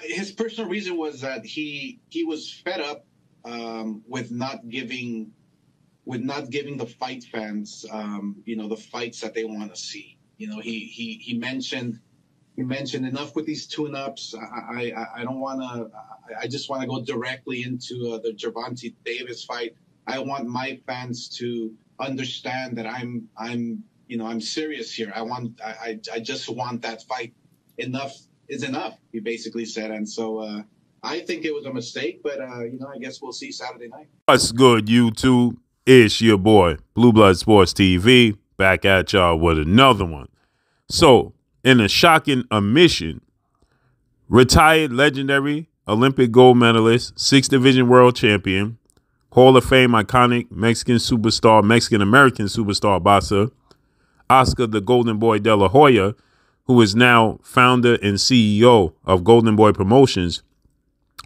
his personal reason was that he was fed up with not giving the fight fans the fights that they want to see. He mentioned enough with these tune-ups. I don't want to. I just want to go directly into the Gervonta Davis fight. I want my fans to understand that I'm serious here. I just want that fight. Enough is enough, he basically said. And so I think it was a mistake, but I guess we'll see Saturday night. What's good, YouTube? It's your boy, Blue Blood Sports TV, back at y'all with another one. So, in a shocking omission, retired legendary Olympic gold medalist, 6th Division world champion, Hall of Fame iconic Mexican superstar, Mexican-American superstar boxer, Oscar the Golden Boy de la Hoya, who is now founder and CEO of Golden Boy Promotions,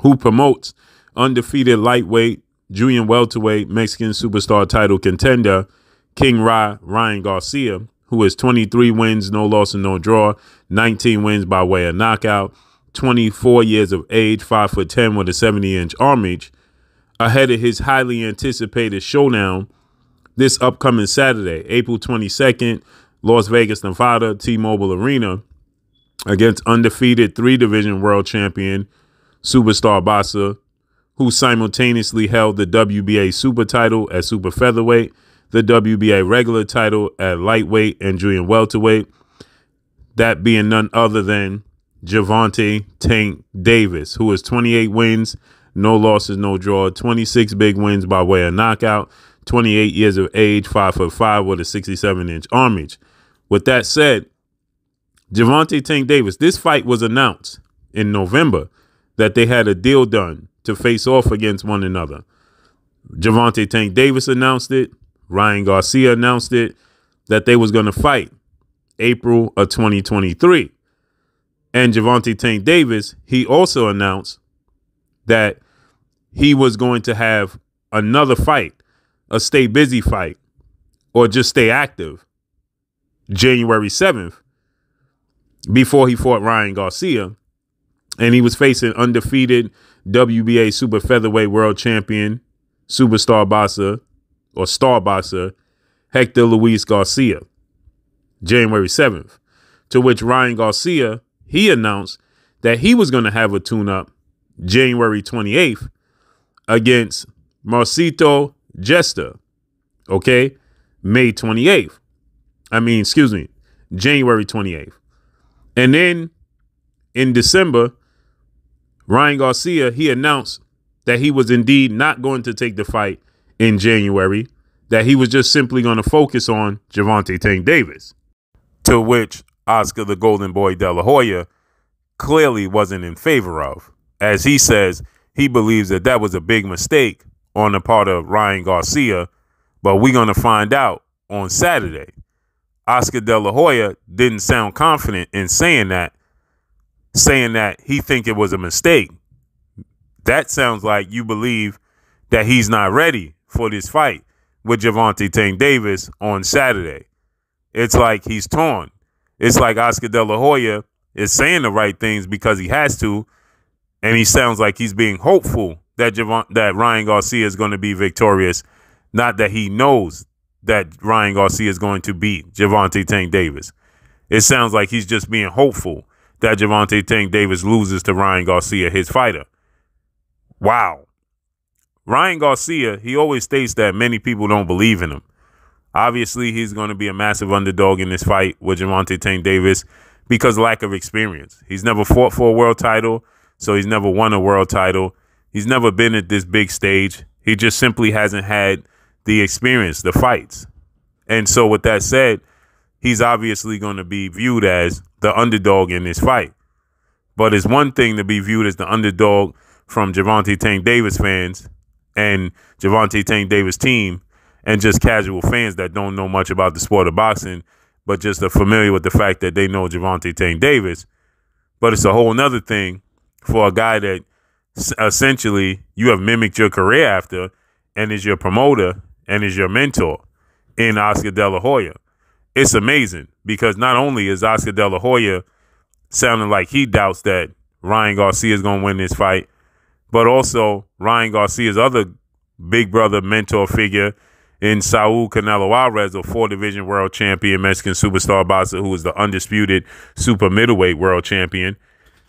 who promotes undefeated lightweight, junior welterweight, Mexican superstar title contender, King Ryan Garcia, who has 23 wins, no loss and no draw, 19 wins by way of knockout, 24 years of age, 5'10" with a 70-inch arm reach, ahead of his highly anticipated showdown this upcoming Saturday, April 22nd, Las Vegas, Nevada, T-Mobile Arena, against undefeated 3-division world champion, superstar boxer, who simultaneously held the WBA super title at super featherweight, the WBA regular title at lightweight and junior welterweight, that being none other than Gervonta Tank Davis, who has 28 wins, no losses, no draw, 26 big wins by way of knockout, 28 years of age, 5'5" with a 67-inch arm reach. With that said, Gervonta Tank Davis, this fight was announced in November that they had a deal done to face off against one another. Gervonta Tank Davis announced it. Ryan Garcia announced it, that they was going to fight April of 2023. And Gervonta Tank Davis, he also announced that he was going to have another fight, a stay busy fight, or just stay active, January 7th, before he fought Ryan Garcia. And he was facing undefeated WBA super featherweight world champion, superstar boxer, or star boxer, Hector Luis Garcia, January 7th, to which Ryan Garcia, he announced that he was going to have a tune-up January 28th against Marcito Jester, okay, May 28th. January 28th. And then in December, Ryan Garcia, he announced that he was indeed not going to take the fight in January, that he was just simply going to focus on Gervonta Tank Davis, to which Oscar the Golden Boy de la Hoya clearly wasn't in favor of. As he says, he believes that that was a big mistake on the part of Ryan Garcia, but we're going to find out on Saturday. Oscar de la Hoya didn't sound confident in saying that he think it was a mistake. That sounds like you believe that he's not ready for this fight with Gervonta Tank Davis on Saturday. It's like he's torn. It's like Oscar de la Hoya is saying the right things because he has to, and he sounds like he's being hopeful that Ryan Garcia is going to be victorious, not that he knows that Ryan Garcia is going to beat Gervonta Tank Davis. It sounds like he's just being hopeful that Gervonta Tank Davis loses to Ryan Garcia, his fighter. Wow. Ryan Garcia, he always states that many people don't believe in him. Obviously, he's going to be a massive underdog in this fight with Gervonta Tank Davis because of lack of experience. He's never fought for a world title, so he's never won a world title. He's never been at this big stage. He just simply hasn't had the experience, the fights. And so with that said, he's obviously going to be viewed as the underdog in this fight. But it's one thing to be viewed as the underdog from Gervonta Tank Davis fans and Gervonta Tank Davis team and just casual fans that don't know much about the sport of boxing, but just are familiar with the fact that they know Gervonta Tank Davis. But it's a whole nother thing for a guy that essentially you have mimicked your career after and is your promoter and is your mentor in Oscar de la Hoya. It's amazing because not only is Oscar de la Hoya sounding like he doubts that Ryan Garcia is going to win this fight, but also Ryan Garcia's other big brother mentor figure in Saul Canelo Alvarez, a 4-division world champion, Mexican superstar boxer who is the undisputed super middleweight world champion.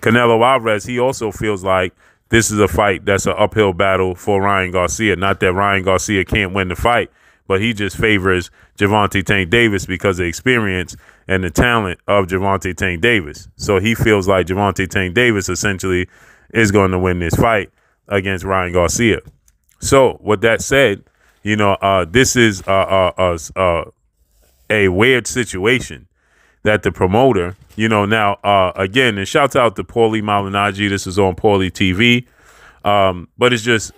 Canelo Alvarez, he also feels like this is a fight that's an uphill battle for Ryan Garcia. Not that Ryan Garcia can't win the fight, but he just favors Gervonta Tank Davis because of the experience and the talent of Gervonta Tank Davis. So he feels like Gervonta Tank Davis essentially is going to win this fight against Ryan Garcia. So with that said, you know, this is a weird situation that the promoter, you know, now, again, and shouts out to Paulie Malignaggi. This is on Paulie TV. But it's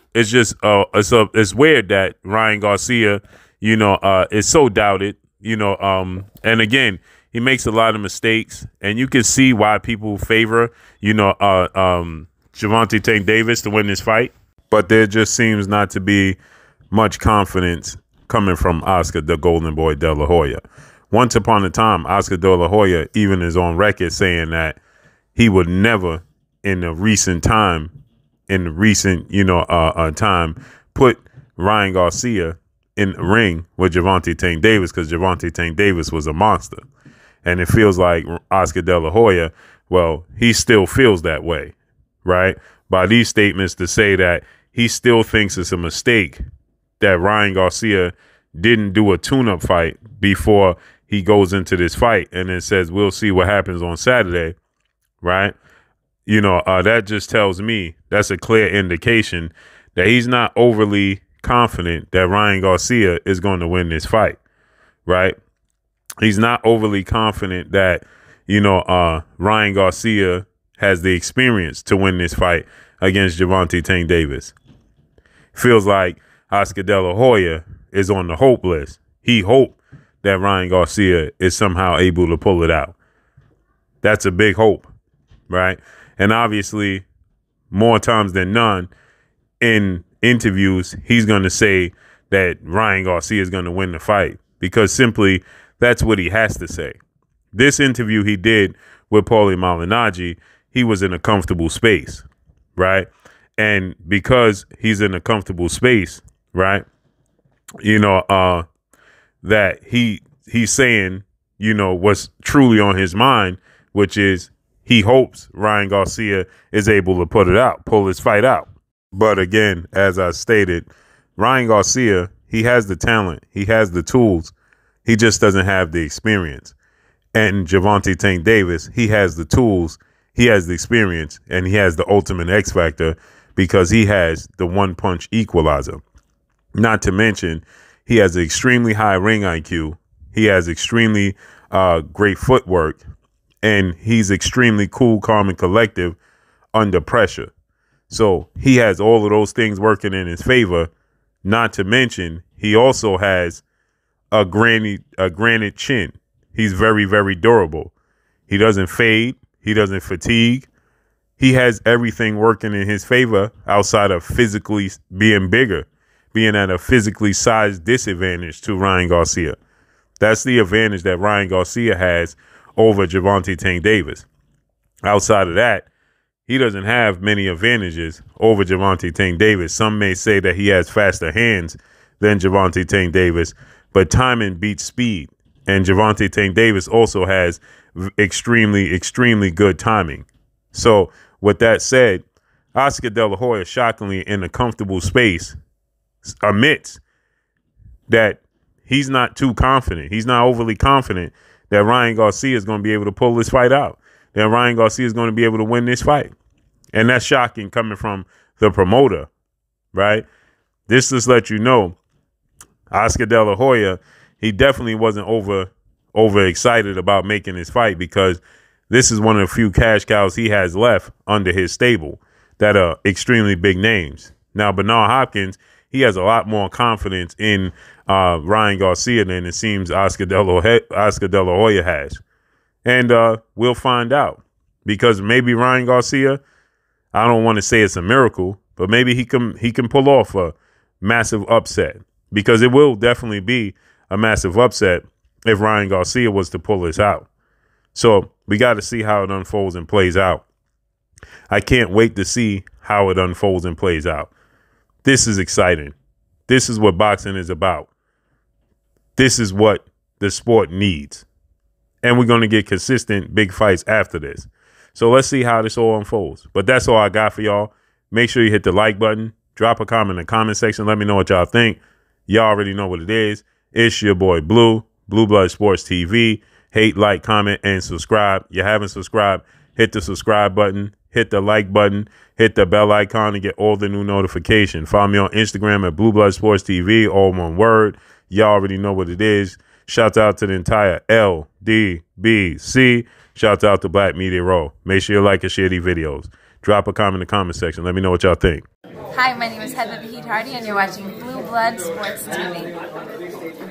weird that Ryan Garcia, you know, is so doubted, you know, and again, he makes a lot of mistakes, and you can see why people favor, you know, Gervonta Tank Davis to win this fight. But there just seems not to be much confidence coming from Oscar the Golden Boy De La Hoya. Once upon a time, Oscar De La Hoya even is on record saying that he would never, in the recent time, time, put Ryan Garcia in the ring with Gervonta Tank Davis because Gervonta Tank Davis was a monster. And it feels like Oscar De La Hoya, well, he still feels that way, right? By these statements to say that he still thinks it's a mistake that Ryan Garcia didn't do a tune-up fight before he goes into this fight, and then says, we'll see what happens on Saturday, right? You know, that just tells me that's a clear indication that he's not overly confident that Ryan Garcia is going to win this fight, right? He's not overly confident that, you know, Ryan Garcia has the experience to win this fight against Gervonta Tank Davis. Feels like Oscar De La Hoya is on the hope list. He hoped that Ryan Garcia is somehow able to pull it out. That's a big hope, right? And obviously, more times than none, in interviews, he's going to say that Ryan Garcia is going to win the fight because simply that's what he has to say. This interview he did with Paulie Malignaggi, he was in a comfortable space, right? And because he's in a comfortable space, right, you know, that he's saying, you know, what's truly on his mind, which is he hopes Ryan Garcia is able to pull his fight out. But again, as I stated, Ryan Garcia, he has the talent, he has the tools, he just doesn't have the experience. And Gervonta Tank Davis, he has the tools, he has the experience, and he has the ultimate X factor because he has the one-punch equalizer. Not to mention, he has an extremely high ring IQ. He has extremely great footwork, and he's extremely cool, calm, and collective under pressure. So he has all of those things working in his favor. Not to mention, he also has a granite chin. He's very, very durable. He doesn't fade. He doesn't fatigue. He has everything working in his favor outside of physically being bigger, being at a physically sized disadvantage to Ryan Garcia. That's the advantage that Ryan Garcia has over Gervonta Tank Davis. Outside of that, he doesn't have many advantages over Gervonta Tank Davis. Some may say that he has faster hands than Gervonta Tank Davis, but timing beats speed. And Gervonta Tank Davis also has extremely, extremely good timing. So with that said, Oscar De La Hoya shockingly in a comfortable space admits that he's not too confident. He's not overly confident that Ryan Garcia is going to be able to pull this fight out, that Ryan Garcia is going to be able to win this fight. And that's shocking coming from the promoter, right? This just let you know, Oscar De La Hoya, he definitely wasn't over excited about making this fight because this is one of the few cash cows he has left under his stable that are extremely big names. Now, Bernard Hopkins, he has a lot more confidence in Ryan Garcia than it seems Oscar De La Hoya has. And we'll find out because maybe Ryan Garcia, I don't want to say it's a miracle, but maybe he can pull off a massive upset because it will definitely be a massive upset if Ryan Garcia was to pull this out. So we got to see how it unfolds and plays out. I can't wait to see how it unfolds and plays out. This is exciting. This is what boxing is about. This is what the sport needs. And we're going to get consistent big fights after this. So let's see how this all unfolds. But that's all I got for y'all. Make sure you hit the like button. Drop a comment in the comment section. Let me know what y'all think. Y'all already know what it is. It's your boy Blue, Blue Blood Sports TV. Hate, like, comment, and subscribe. You haven't subscribed, hit the subscribe button. Hit the like button. Hit the bell icon to get all the new notifications. Follow me on Instagram at Blue Blood Sports TV, all one word. Y'all already know what it is. Shout out to the entire LDBC. Shout out to Black Media Row. Make sure you like and share these videos. Drop a comment in the comment section. Let me know what y'all think. Hi, my name is Heather the Heat Hardy, and you're watching Blue Blood Sports TV.